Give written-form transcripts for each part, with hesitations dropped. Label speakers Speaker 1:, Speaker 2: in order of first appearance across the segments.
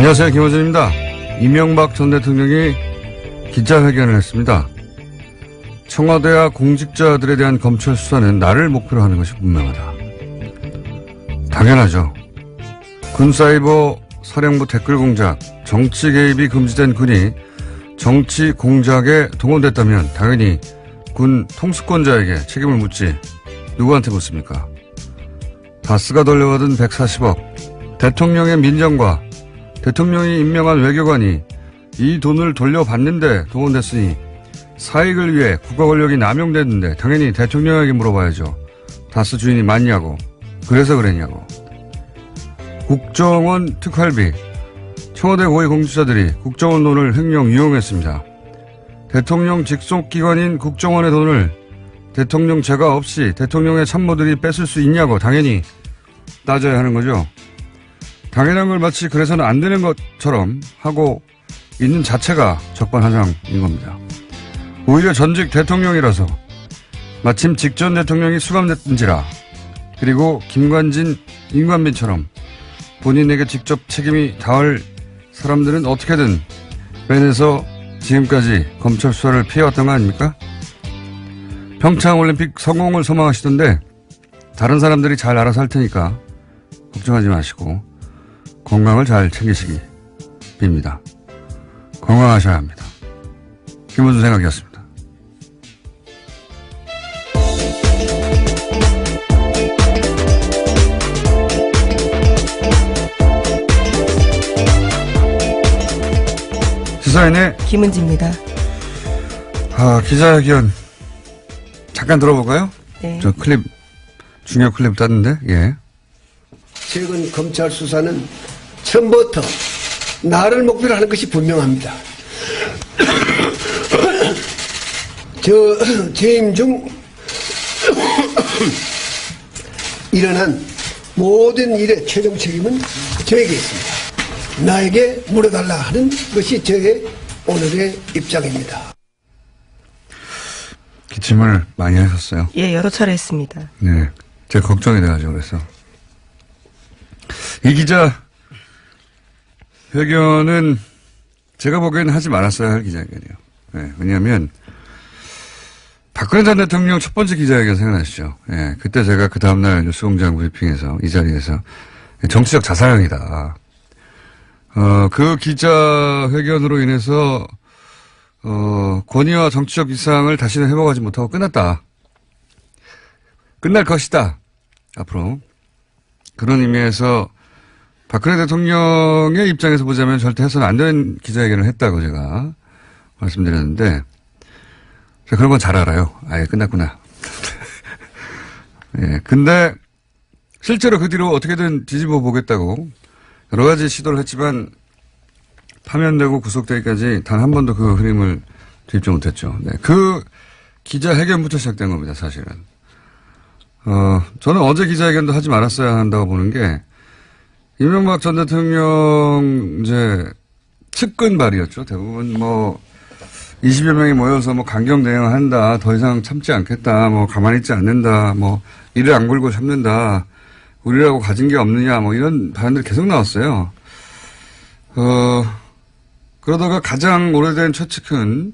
Speaker 1: 안녕하세요. 김호준입니다. 이명박 전 대통령이 기자회견을 했습니다. 청와대와 공직자들에 대한 검찰 수사는 나를 목표로 하는 것이 분명하다. 당연하죠. 군사이버 사령부 댓글 공작, 정치 개입이 금지된 군이 정치 공작에 동원됐다면 당연히 군 통수권자에게 책임을 묻지 누구한테 묻습니까? 다스가 돌려받은 140억, 대통령의 민정과 대통령이 임명한 외교관이 이 돈을 돌려받는데 동원됐으니 사익을 위해 국가 권력이 남용됐는데 당연히 대통령에게 물어봐야죠. 다스 주인이 맞냐고, 그래서 그랬냐고. 국정원 특활비, 청와대 고위 공직자들이 국정원 돈을 횡령 이용했습니다. 대통령 직속기관인 국정원의 돈을 대통령 제가 없이 대통령의 참모들이 뺏을 수 있냐고 당연히 따져야 하는 거죠. 당연한 걸 마치 그래서는 안 되는 것처럼 하고 있는 자체가 적반하장인 겁니다. 오히려 전직 대통령이라서 마침 직전 대통령이 수감됐든지라, 그리고 김관진, 임관빈처럼 본인에게 직접 책임이 닿을 사람들은 어떻게든 빼내서 지금까지 검찰 수사를 피해왔던 거 아닙니까? 평창올림픽 성공을 소망하시던데 다른 사람들이 잘 알아서 할 테니까 걱정하지 마시고 건강을 잘 챙기시기 빕니다. 건강하셔야 합니다. 김원준 생각이었습니다. 시사인의
Speaker 2: 김은지입니다.
Speaker 1: 기자회견 잠깐 들어볼까요?
Speaker 2: 네.
Speaker 1: 저 클립, 중요 클립 땄는데, 예.
Speaker 3: 최근 검찰 수사는 처음부터 나를 목표로 하는 것이 분명합니다. 재임 중 일어난 모든 일의 최종 책임은 저에게 있습니다. 나에게 물어달라 하는 것이 저의 오늘의 입장입니다.
Speaker 1: 기침을 많이 하셨어요.
Speaker 2: 예, 여러 차례 했습니다.
Speaker 1: 네. 제가 걱정이 돼가지고 그래서. 이 기자 회견은 제가 보기에는 하지 말았어야 할 기자회견이에요. 네, 왜냐하면 박근혜 전 대통령 첫 번째 기자회견 생각나시죠? 네, 그때 제가 그 다음날 뉴스공장 브리핑에서 이 자리에서 정치적 자살행위다. 그 기자회견으로 인해서 권위와 정치적 이상을 다시는 회복하지 못하고 끝났다. 끝날 것이다. 앞으로. 그런 의미에서 박근혜 대통령의 입장에서 보자면 절대 해서는 안 되는 기자회견을 했다고 제가 말씀드렸는데, 제가 그런 건 잘 알아요. 아예 끝났구나. 예. 근데 실제로 그 뒤로 어떻게든 뒤집어 보겠다고 여러 가지 시도를 했지만 파면되고 구속되기까지 단 한 번도 그 흐름을 뒤집지 못했죠. 네. 그 기자회견부터 시작된 겁니다, 사실은. 저는 어제 기자회견도 하지 말았어야 한다고 보는 게, 이명박 전 대통령, 측근 발이었죠. 대부분 20여 명이 모여서 강경 대응을 한다. 더 이상 참지 않겠다. 가만히 있지 않는다. 이를 안 걸고 참는다. 우리라고 가진 게 없느냐. 이런 발언들이 계속 나왔어요. 그러다가 가장 오래된 최측근,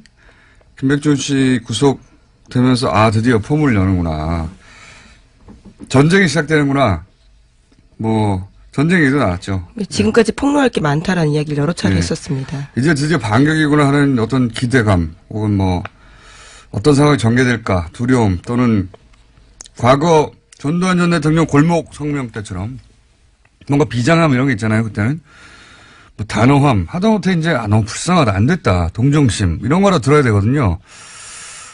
Speaker 1: 김백준 씨 구속되면서, 드디어 포문을 여는구나. 전쟁이 시작되는구나. 전쟁 얘기도 나왔죠.
Speaker 2: 지금까지 폭로할 게 많다라는 이야기를 여러 차례
Speaker 1: 네.
Speaker 2: 했었습니다.
Speaker 1: 이제 드디어 반격이구나 하는 어떤 기대감, 혹은 어떤 상황이 전개될까, 두려움, 또는 과거 전두환 전 대통령 골목 성명 때처럼 뭔가 비장함 이런 게 있잖아요, 그때는. 단호함, 하다못해 이제, 너무 불쌍하다, 안 됐다, 동정심, 이런 거라 들어야 되거든요.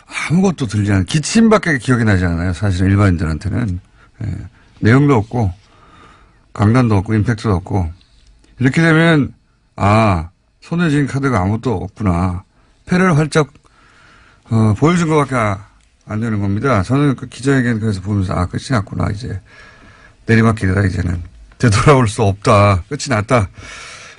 Speaker 1: 아무것도 들지 않은, 기침밖에 기억이 나지 않아요, 사실은 일반인들한테는. 예. 내용도 없고, 강단도 없고, 임팩트도 없고. 이렇게 되면, 손에 쥔 카드가 아무것도 없구나. 패를 활짝, 보여준 것밖에 안 되는 겁니다. 저는 그 기자회견 그래서 보면서, 끝이 났구나, 이제. 내리막길이다, 이제는. 되돌아올 수 없다. 끝이 났다.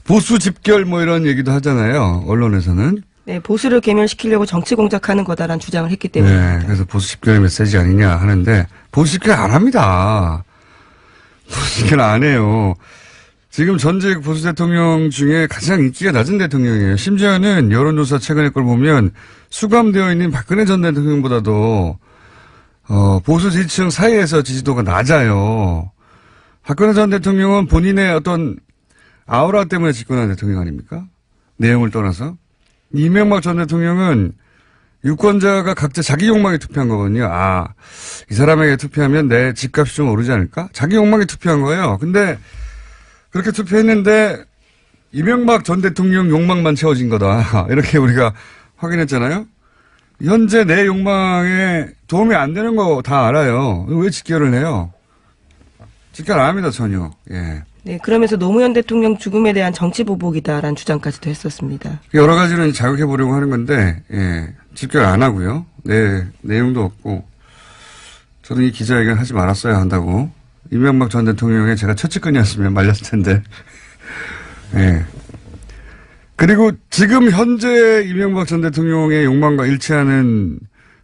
Speaker 1: 보수 집결 이런 얘기도 하잖아요. 언론에서는.
Speaker 2: 네, 보수를 괴멸시키려고 정치 공작하는 거다라는 주장을 했기 때문입니다.
Speaker 1: 네, 그래서 보수 집결의 메시지 아니냐 하는데, 보수 집결 안 합니다. 보수 집결 안 해요. 지금 전직 보수 대통령 중에 가장 인기가 낮은 대통령이에요. 심지어는 여론조사 최근의 걸 보면 수감되어 있는 박근혜 전 대통령보다도 보수 지지층 사이에서 지지도가 낮아요. 박근혜 전 대통령은 본인의 어떤 아우라 때문에 집권한 대통령 아닙니까? 내용을 떠나서. 이명박 전 대통령은 유권자가 각자 자기 욕망에 투표한 거거든요. 아, 이 사람에게 투표하면 내 집값이 좀 오르지 않을까? 자기 욕망에 투표한 거예요. 근데 그렇게 투표했는데 이명박 전 대통령 욕망만 채워진 거다. 이렇게 우리가 확인했잖아요. 현재 내 욕망에 도움이 안 되는 거 다 알아요. 왜 직결을 해요? 직결 안 합니다, 전혀. 예.
Speaker 2: 네, 그러면서 노무현 대통령 죽음에 대한 정치 보복이다라는 주장까지도 했었습니다.
Speaker 1: 여러 가지로 자극해 보려고 하는 건데, 예. 직결 안 하고요. 네, 내용도 없고. 저는 이 기자회견 하지 말았어야 한다고. 이명박 전 대통령의 제가 첫째권이었으면 말렸을 텐데. 예. 그리고 지금 현재 이명박 전 대통령의 욕망과 일치하는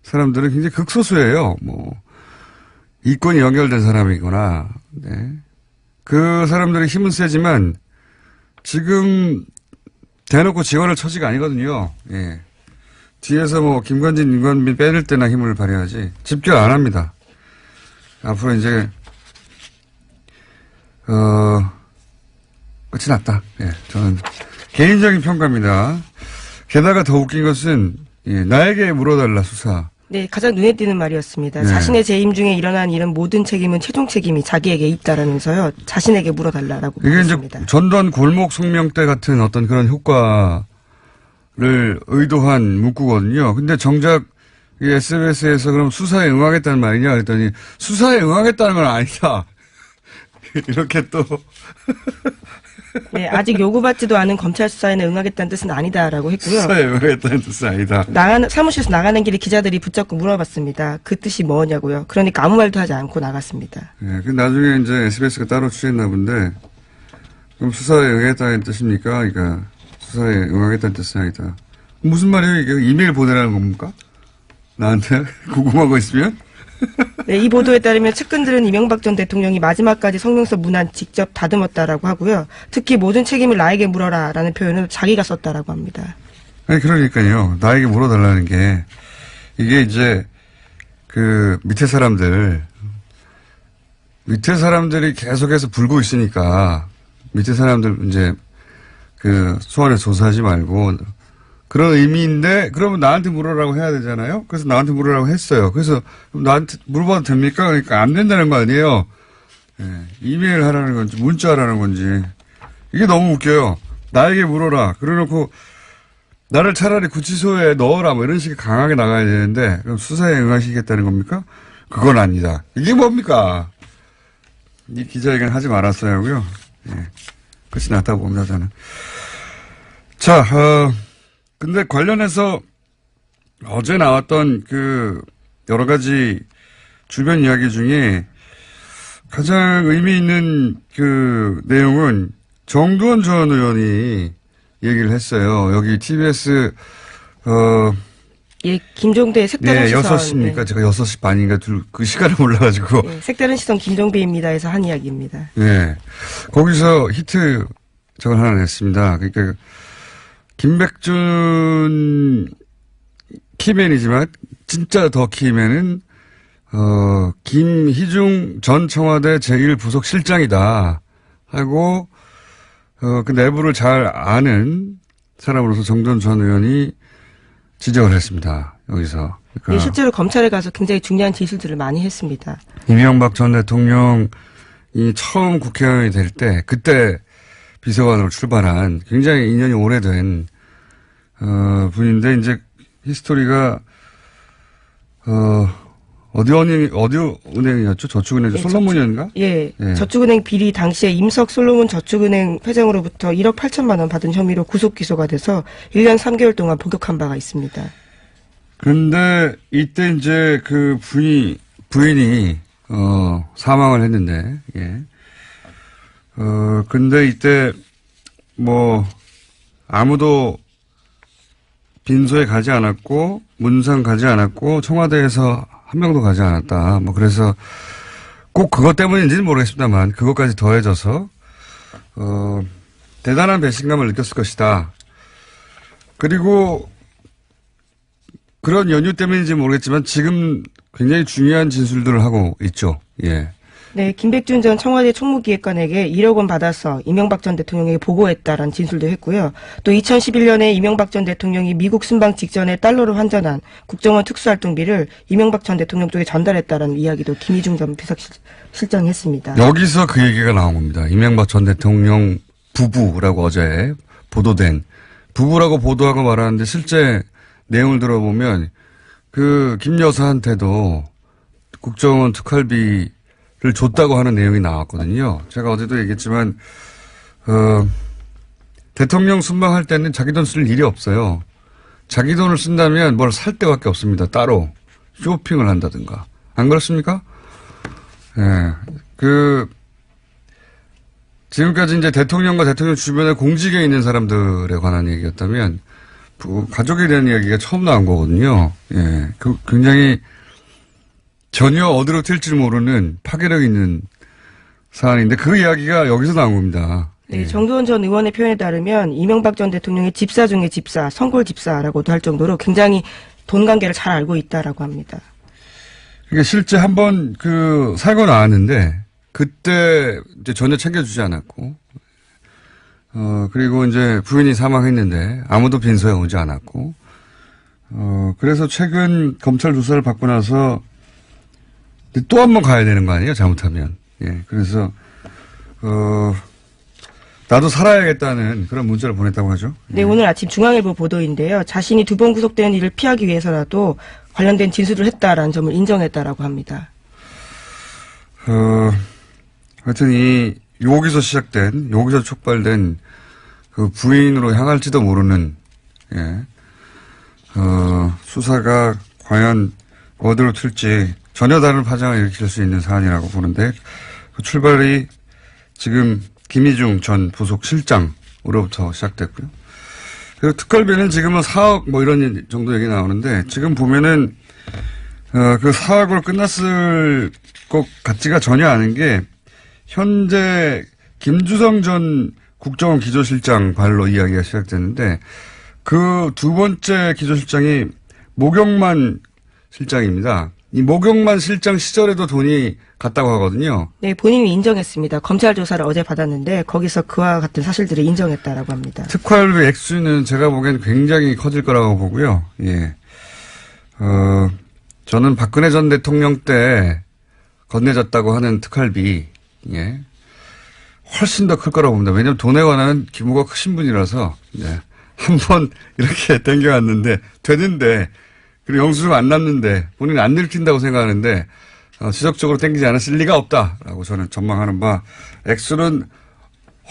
Speaker 1: 사람들은 굉장히 극소수예요. 이권이 연결된 사람이거나, 네. 그 사람들의 힘은 세지만 지금 대놓고 지원할 처지가 아니거든요. 예. 뒤에서 김관진, 윤관빈 빼낼 때나 힘을 발휘하지. 집결 안 합니다. 앞으로 이제, 끝이 났다. 예. 저는 개인적인 평가입니다. 게다가 더 웃긴 것은, 예, 나에게 물어달라 수사.
Speaker 2: 네, 가장 눈에 띄는 말이었습니다.
Speaker 1: 네.
Speaker 2: 자신의 재임 중에 일어난 일은 모든 책임은 최종 책임이 자기에게 있다라면서요. 자신에게 물어달라라고
Speaker 1: 이게
Speaker 2: 말했습니다.
Speaker 1: 이제 전두환 골목 성명 때 같은 어떤 그런 효과를 의도한 문구거든요. 근데 정작 SBS에서 그럼 수사에 응하겠다는 말이냐 그랬더니 수사에 응하겠다는 건 아니다. 이렇게 또.
Speaker 2: 네, 아직 요구받지도 않은 검찰 수사에는 응하겠다는 뜻은 아니다라고 했고요.
Speaker 1: 수사에 응하겠다는 뜻은 아니다.
Speaker 2: 사무실에서 나가는 길에 기자들이 붙잡고 물어봤습니다. 그 뜻이 뭐냐고요. 그러니까 아무 말도 하지 않고 나갔습니다.
Speaker 1: 네, 그 나중에 이제 SBS가 따로 취재했나 본데, 그럼 수사에 응하겠다는 뜻입니까? 그러니까 수사에 응하겠다는 뜻은 아니다. 무슨 말이에요? 이게 이메일 보내라는 겁니까? 나한테 궁금한 거 있으면?
Speaker 2: 네, 이 보도에 따르면 측근들은 이명박 전 대통령이 마지막까지 성명서 문안 직접 다듬었다라고 하고요. 특히 모든 책임을 나에게 물어라라는 표현을 자기가 썼다라고 합니다.
Speaker 1: 아니, 그러니까요. 나에게 물어달라는 게, 이게 이제, 밑에 사람들이 계속해서 불고 있으니까, 밑에 사람들 이제, 소환에 조사하지 말고, 그런 의미인데, 그러면 나한테 물어라고 해야 되잖아요? 그래서 나한테 물어라고 했어요. 그래서, 나한테 물어봐도 됩니까? 그러니까 안 된다는 거 아니에요? 예, 이메일 하라는 건지, 문자 하라는 건지. 이게 너무 웃겨요. 나에게 물어라. 그래 놓고, 나를 차라리 구치소에 넣어라. 이런 식의 강하게 나가야 되는데, 그럼 수사에 응하시겠다는 겁니까? 그건 아니다. 이게 뭡니까? 이 기자회견 하지 말았어야 하고요. 예, 끝이 났다고 봅니다, 저는. 자, 근데 관련해서 어제 나왔던 여러 가지 주변 이야기 중에 가장 의미 있는 내용은 정두원 전 의원이 얘기를 했어요. 여기 TBS,
Speaker 2: 예, 김종대의 색다른 시선.
Speaker 1: 6시입니까?
Speaker 2: 네.
Speaker 1: 제가 6시 반인가 그 시간을 몰라가지고.
Speaker 2: 네, 색다른 시선 김종배입니다에서 한 이야기입니다.
Speaker 1: 네. 거기서 히트 저걸 하나 냈습니다. 그러니까, 김백준 키맨이지만, 진짜 더 키맨은, 김희중 전 청와대 제1부속실장이다. 하고, 그 내부를 잘 아는 사람으로서 정두원 전 의원이 지적을 했습니다. 여기서. 그러니까
Speaker 2: 네, 실제로 검찰에 가서 굉장히 중요한 진술들을 많이 했습니다.
Speaker 1: 이명박 전 대통령이 처음 국회의원이 될 때, 그때 비서관으로 출발한 굉장히 인연이 오래된, 분인데, 이제 히스토리가, 어디 은행이었죠? 저축은행,
Speaker 2: 예,
Speaker 1: 솔로몬이었는가?
Speaker 2: 예,
Speaker 1: 예.
Speaker 2: 저축은행 비리 당시에 임석 솔로몬 저축은행 회장으로부터 1억 8천만 원 받은 혐의로 구속 기소가 돼서 1년 3개월 동안 복역한 바가 있습니다.
Speaker 1: 근데 이때 이제 부인이 사망을 했는데, 예. 근데 이때 아무도 빈소에 가지 않았고, 문상 가지 않았고, 청와대에서 한 명도 가지 않았다. 그래서 꼭 그것 때문인지는 모르겠습니다만, 그것까지 더해져서, 대단한 배신감을 느꼈을 것이다. 그리고 그런 연유 때문인지 모르겠지만 지금 굉장히 중요한 진술들을 하고 있죠. 예.
Speaker 2: 네, 김백준 전 청와대 총무기획관에게 1억 원 받아서 이명박 전 대통령에게 보고했다라는 진술도 했고요. 또 2011년에 이명박 전 대통령이 미국 순방 직전에 달러로 환전한 국정원 특수활동비를 이명박 전 대통령 쪽에 전달했다라는 이야기도 김희중 전 비서실장이 했습니다.
Speaker 1: 여기서 그 얘기가 나온 겁니다. 이명박 전 대통령 부부라고 어제 보도된 부부라고 보도하고 말하는데 실제 내용을 들어보면 그 김 여사한테도 국정원 특활비를 줬다고 하는 내용이 나왔거든요. 제가 어제도 얘기했지만 대통령 순방할 때는 자기 돈 쓸 일이 없어요. 자기 돈을 쓴다면 뭘 살 때밖에 없습니다. 따로 쇼핑을 한다든가. 안 그렇습니까? 예. 지금까지 이제 대통령과 대통령 주변에 공직에 있는 사람들에 관한 얘기였다면 가족에 대한 이야기가 처음 나온 거거든요. 예. 굉장히 전혀 어디로 튈지 모르는 파괴력 있는 사안인데 그 이야기가 여기서 나온 겁니다.
Speaker 2: 네, 정두원 전 의원의 표현에 따르면 이명박 전 대통령의 집사 중에 집사, 성골 집사라고도 할 정도로 굉장히 돈 관계를 잘 알고 있다라고 합니다.
Speaker 1: 그러니까 실제 한번 살고 나왔는데 그때 이제 전혀 챙겨주지 않았고, 그리고 이제 부인이 사망했는데 아무도 빈소에 오지 않았고, 그래서 최근 검찰 조사를 받고 나서 또 한 번 가야 되는 거 아니에요? 잘못하면. 예. 그래서, 나도 살아야겠다는 그런 문자를 보냈다고 하죠.
Speaker 2: 네, 오늘 아침 중앙일보 보도인데요. 자신이 2번 구속되는 일을 피하기 위해서라도 관련된 진술을 했다라는 점을 인정했다라고 합니다.
Speaker 1: 하여튼 여기서 촉발된 그 부인으로 향할지도 모르는, 예. 수사가 과연 어디로 튈지 전혀 다른 파장을 일으킬 수 있는 사안이라고 보는데 그 출발이 지금 김희중 전 부속 실장으로부터 시작됐고요. 그리고 특활비는 지금은 4억 뭐 이런 정도 얘기 나오는데 지금 보면은 그 4억으로 끝났을 것 같지가 전혀 않은 게 현재 김주성 전 국정원 기조실장 발로 이야기가 시작됐는데 그 두 번째 기조실장이 모경만 실장입니다. 이 모경만 실장 시절에도 돈이 갔다고 하거든요.
Speaker 2: 네, 본인이 인정했습니다. 검찰 조사를 어제 받았는데 거기서 그와 같은 사실들을 인정했다라고 합니다.
Speaker 1: 특활비 액수는 제가 보기엔 굉장히 커질 거라고 보고요. 예. 저는 박근혜 전 대통령 때 건네졌다고 하는 특활비, 예. 훨씬 더 클 거라고 봅니다. 왜냐하면 돈에 관한 규모가 크신 분이라서, 예. 한번 이렇게 땡겨왔는데, 되는데, 그리고 영수증 안 남는데, 본인은 안 들킨다고 생각하는데, 지속적으로 땡기지 않았을 리가 없다라고 저는 전망하는 바, 액수는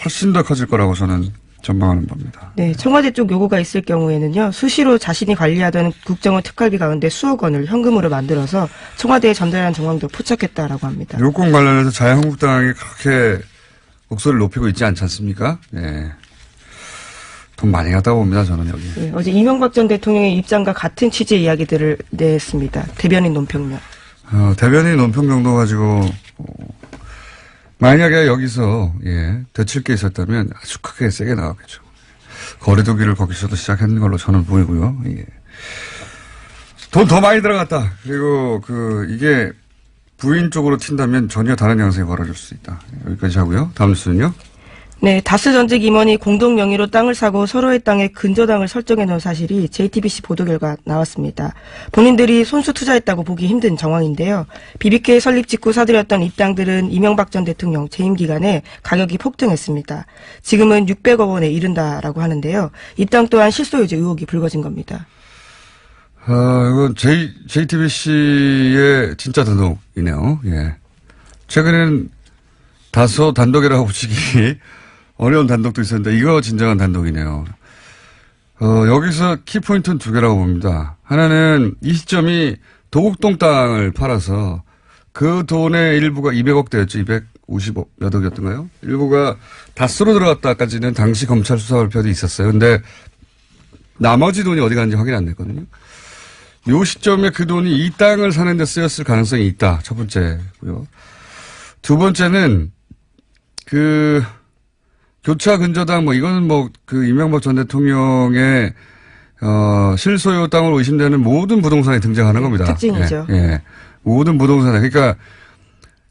Speaker 1: 훨씬 더 커질 거라고 저는 전망하는 겁니다.
Speaker 2: 네, 청와대 쪽 요구가 있을 경우에는요, 수시로 자신이 관리하던 국정원 특활비 가운데 수억 원을 현금으로 만들어서 청와대에 전달한 정황도 포착했다라고 합니다.
Speaker 1: 요건 관련해서 자유한국당이 그렇게 목소리를 높이고 있지 않지 않습니까? 네. 돈 많이 갔다고 봅니다, 저는 여기.
Speaker 2: 네, 어제 이명박 전 대통령의 입장과 같은 취지의 이야기들을 냈습니다. 대변인 논평면.
Speaker 1: 대변인 논평 정도 가지고, 만약에 여기서, 예, 되칠 게 있었다면 아주 크게 세게 나왔겠죠. 거리두기를 거기서도 시작했는 걸로 저는 보이고요. 예. 돈 더 많이 들어갔다. 그리고 이게 부인 쪽으로 튄다면 전혀 다른 양상이 벌어질 수 있다. 여기까지 하고요. 다음 뉴스는요.
Speaker 2: 네, 다스 전직 임원이 공동 명의로 땅을 사고 서로의 땅에 근저당을 설정해 놓은 사실이 JTBC 보도 결과 나왔습니다. 본인들이 손수 투자했다고 보기 힘든 정황인데요. BBK 설립 직후 사들였던 이 땅들은 이명박 전 대통령 재임 기간에 가격이 폭등했습니다. 지금은 600억 원에 이른다라고 하는데요. 이 땅 또한 실소유지 의혹이 불거진 겁니다.
Speaker 1: 이건 JTBC의 진짜 단독이네요. 예. 최근에는 다소 단독이라고 보시기 어려운 단독도 있었는데 이거 진정한 단독이네요. 여기서 키포인트는 두 개라고 봅니다. 하나는 이 시점이 도곡동 땅을 팔아서 그 돈의 일부가 200억대였죠. 250억 몇 억이었던가요? 일부가 다스로 들어갔다까지는 당시 검찰 수사 발표도 있었어요. 근데 나머지 돈이 어디 갔는지 확인 안 됐거든요. 요 시점에 그 돈이 이 땅을 사는 데 쓰였을 가능성이 있다. 첫 번째고요. 두 번째는 교차 근저당 뭐 이거는 뭐 그 이명박 전 대통령의 실소유 땅으로 의심되는 모든 부동산에 등장하는 겁니다.
Speaker 2: 특징이죠.
Speaker 1: 예, 예. 모든 부동산에. 그러니까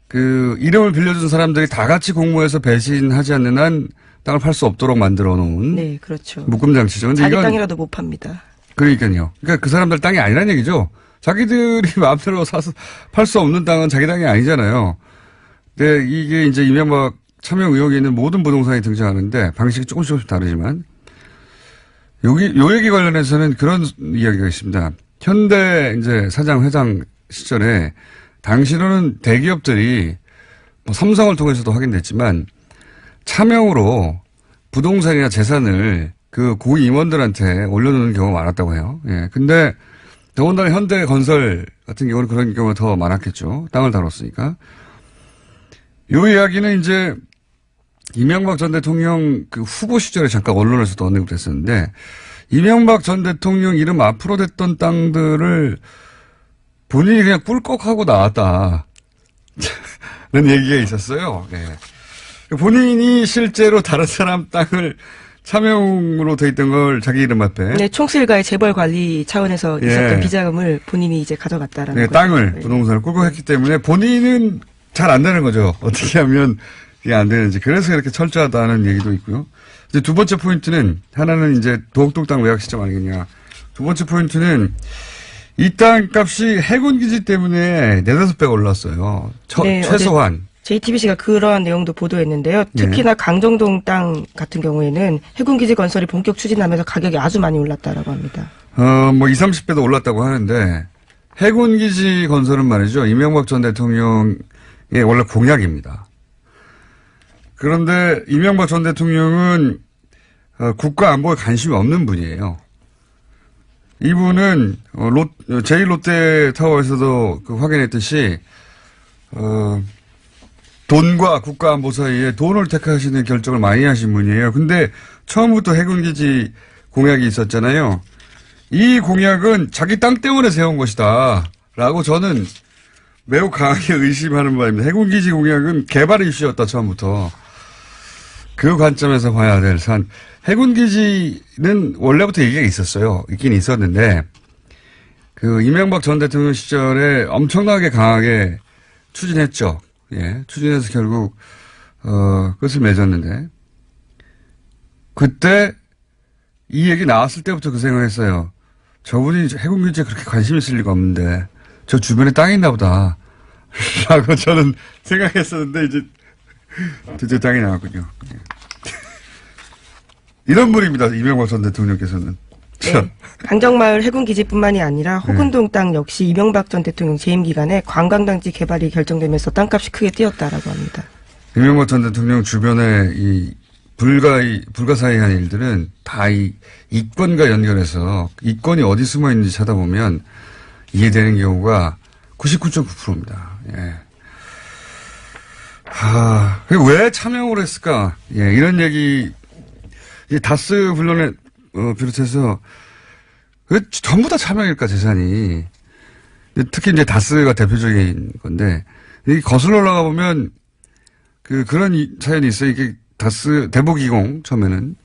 Speaker 1: 그 이름을 빌려준 사람들이 다 같이 공모해서 배신하지 않는 한 땅을 팔 수 없도록 만들어 놓은
Speaker 2: 네, 그렇죠.
Speaker 1: 묶음 장치죠. 근데
Speaker 2: 자기
Speaker 1: 이건
Speaker 2: 땅이라도 못 팝니다.
Speaker 1: 그러니까요. 그러니까 그 사람들 땅이 아니란 얘기죠. 자기들이 마음대로 사서 팔 수 없는 땅은 자기 땅이 아니잖아요. 근데 이게 이제 이명박 참여 의혹이 있는 모든 부동산이 등장하는데 방식이 조금씩 다르지만 요 얘기 관련해서는 그런 이야기가 있습니다. 현대 이제 사장 회장 시절에 당시로는 대기업들이 뭐 삼성을 통해서도 확인됐지만 차명으로 부동산이나 재산을 그 고위 임원들한테 올려놓는 경우가 많았다고 해요. 예. 근데 더군다나 현대건설 같은 경우는 그런 경우가 더 많았겠죠. 땅을 다뤘으니까. 요 이야기는 이제 이명박 전 대통령 그 후보 시절에 잠깐 언론에서도 언급됐었는데 이명박 전 대통령 이름 앞으로 됐던 땅들을 본인이 그냥 꿀꺽하고 나왔다. 라는 얘기가 있었어요. 예. 본인이 실제로 다른 사람 땅을 차명으로 돼 있던 걸 자기 이름 앞에.
Speaker 2: 네, 총수일가의 재벌 관리 차원에서 있었던
Speaker 1: 예.
Speaker 2: 비자금을 본인이 이제 가져갔다라는
Speaker 1: 네,
Speaker 2: 거죠.
Speaker 1: 땅을,
Speaker 2: 네.
Speaker 1: 부동산을 꿀꺽했기 때문에 본인은 잘 안 되는 거죠. 어떻게 하면 이게 안 되는지. 그래서 이렇게 철저하다는 얘기도 있고요. 이제 두 번째 포인트는, 하나는 이제 도곡동 외곽 시점 아니겠냐. 두 번째 포인트는 이 땅 값이 해군기지 때문에 4~5배 올랐어요.
Speaker 2: 네,
Speaker 1: 최소한.
Speaker 2: JTBC가 그러한 내용도 보도했는데요. 특히나 강정동 땅 같은 경우에는 해군기지 건설이 본격 추진하면서 가격이 아주 많이 올랐다라고 합니다.
Speaker 1: 뭐 20~30배도 올랐다고 하는데 해군기지 건설은 말이죠. 이명박 전 대통령의 원래 공약입니다. 그런데 이명박 전 대통령은 국가 안보에 관심이 없는 분이에요. 이분은 제1롯데타워에서도 확인했듯이 돈과 국가 안보 사이에 돈을 택하시는 결정을 많이 하신 분이에요. 근데 처음부터 해군기지 공약이 있었잖아요. 이 공약은 자기 땅 때문에 세운 것이다 라고 저는 매우 강하게 의심하는 바입니다. 해군기지 공약은 개발 이슈였다 처음부터. 그 관점에서 봐야 될 산. 해군기지는 원래부터 얘기가 있었어요. 있긴 있었는데 그 이명박 전 대통령 시절에 엄청나게 강하게 추진했죠. 예, 추진해서 결국 끝을 맺었는데 그때 이 얘기 나왔을 때부터 그 생각했어요. 저분이 해군기지에 그렇게 관심 있을 리가 없는데 저 주변에 땅이 있나 보다 라고 저는 생각했었는데 이제 드디어 땅이 나왔군요. 예. 이런 분입니다. 이명박 전 대통령께서는.
Speaker 2: 네. 강정마을 해군기지뿐만이 아니라 호근동 땅 역시 이명박 전 대통령 재임 기간에 관광단지 개발이 결정되면서 땅값이 크게 뛰었다라고 합니다.
Speaker 1: 이명박 전 대통령 주변에 이 불가사의한 일들은 다 이 이권과 연결해서 이권이 어디 숨어 있는지 찾아보면 이해되는 경우가 99.9%입니다. 예. 그리고 왜 참여를 했을까? 예, 이런 얘기, 이 다스 분론에 비롯해서 전부 다 차명일까 재산이. 특히 이제 다스가 대표적인 건데 이 거슬러 올라가 보면 그런 사연이 있어요. 이게 다스 대보기공 처음에는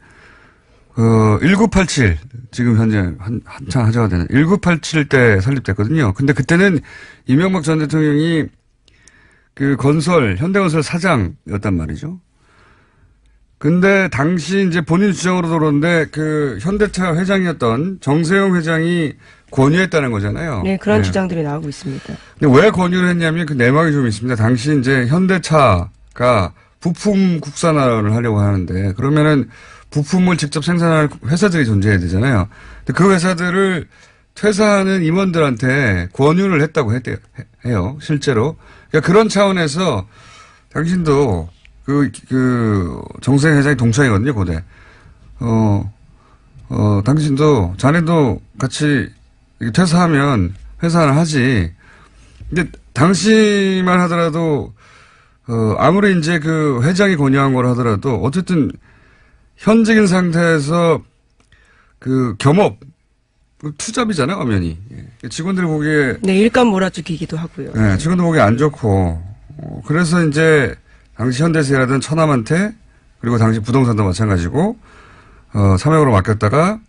Speaker 1: 1987 지금 현재 한창 하자가 되는 1987 때 설립됐거든요. 근데 그때는 이명박 전 대통령이 그 현대건설 사장이었단 말이죠. 근데 당시 이제 본인 주장으로 들었는데 그 현대차 회장이었던 정세영 회장이 권유했다는 거잖아요.
Speaker 2: 네, 그런 주장들이 나오고 있습니다.
Speaker 1: 근데 왜 권유를 했냐면 그 내막이 좀 있습니다. 당시 이제 현대차가 부품 국산화를 하려고 하는데 그러면은 부품을 직접 생산할 회사들이 존재해야 되잖아요. 근데 그 회사들을 퇴사하는 임원들한테 권유를 했다고 해요. 실제로. 그러니까 그런 차원에서 당신도 정세영 회장이 동창이거든요, 고대. 당신도, 자네도 같이 퇴사하면 회사를 하지. 근데 당시만 하더라도, 아무리 이제 그 회장이 권유한 걸 하더라도, 어쨌든 현직인 상태에서 그 겸업, 투잡이잖아요, 엄연히. 직원들 보기에.
Speaker 2: 네, 일감 몰아주기기도 하고요.
Speaker 1: 네, 직원들 보기에 안 좋고. 그래서 이제, 당시 현대세라든 처남한테 그리고 당시 부동산도 마찬가지고, 사명으로 맡겼다가,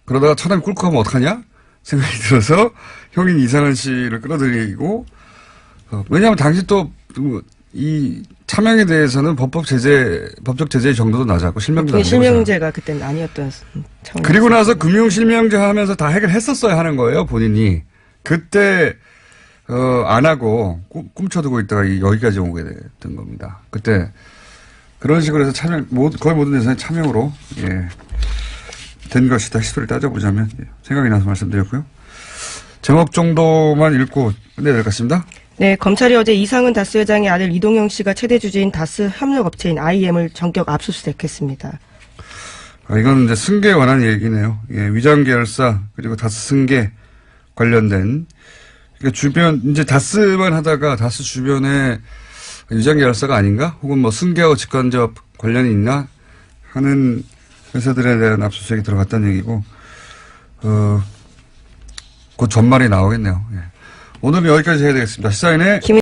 Speaker 1: 그러다가 처남이 꿀꺽 하면 어떡하냐? 생각이 들어서 형인 이상은 씨를 끌어들이고, 왜냐하면 당시 또, 이 차명에 대해서는 법적 제재의 정도도 낮았고, 실명도 낮고.
Speaker 2: 실명제가 그때는 아니었던 차원이었어요.
Speaker 1: 그리고 나서 금융실명제 하면서 다 해결했었어야 하는 거예요, 본인이. 그때, 안 하고 꿈쳐두고 있다가 여기까지 오게 됐던 겁니다. 그때 그런 식으로 해서 거의 모든 대상이 차명으로, 예, 된 것이다. 히스토리를 따져보자면. 생각이 나서 말씀드렸고요. 제목 정도만 읽고 끝내야 될 것 같습니다.
Speaker 2: 네, 검찰이 어제 이상은 다스 회장의 아들 이동영 씨가 최대 주주인 다스 협력업체인 IM을 전격 압수수색했습니다.
Speaker 1: 이건 이제 승계에 관한 얘기네요. 예, 위장 계열사 그리고 다스 승계 관련된, 그러니까 주변 이제 다스만 하다가 다스 주변에 위장 계열사가 아닌가? 혹은 뭐 승계하고 직간접 관련이 있나 하는 회사들에 대한 압수수색이 들어갔다는 얘기고, 곧 전말이 나오겠네요. 예. 오늘은 여기까지 해야 되겠습니다. 시사인의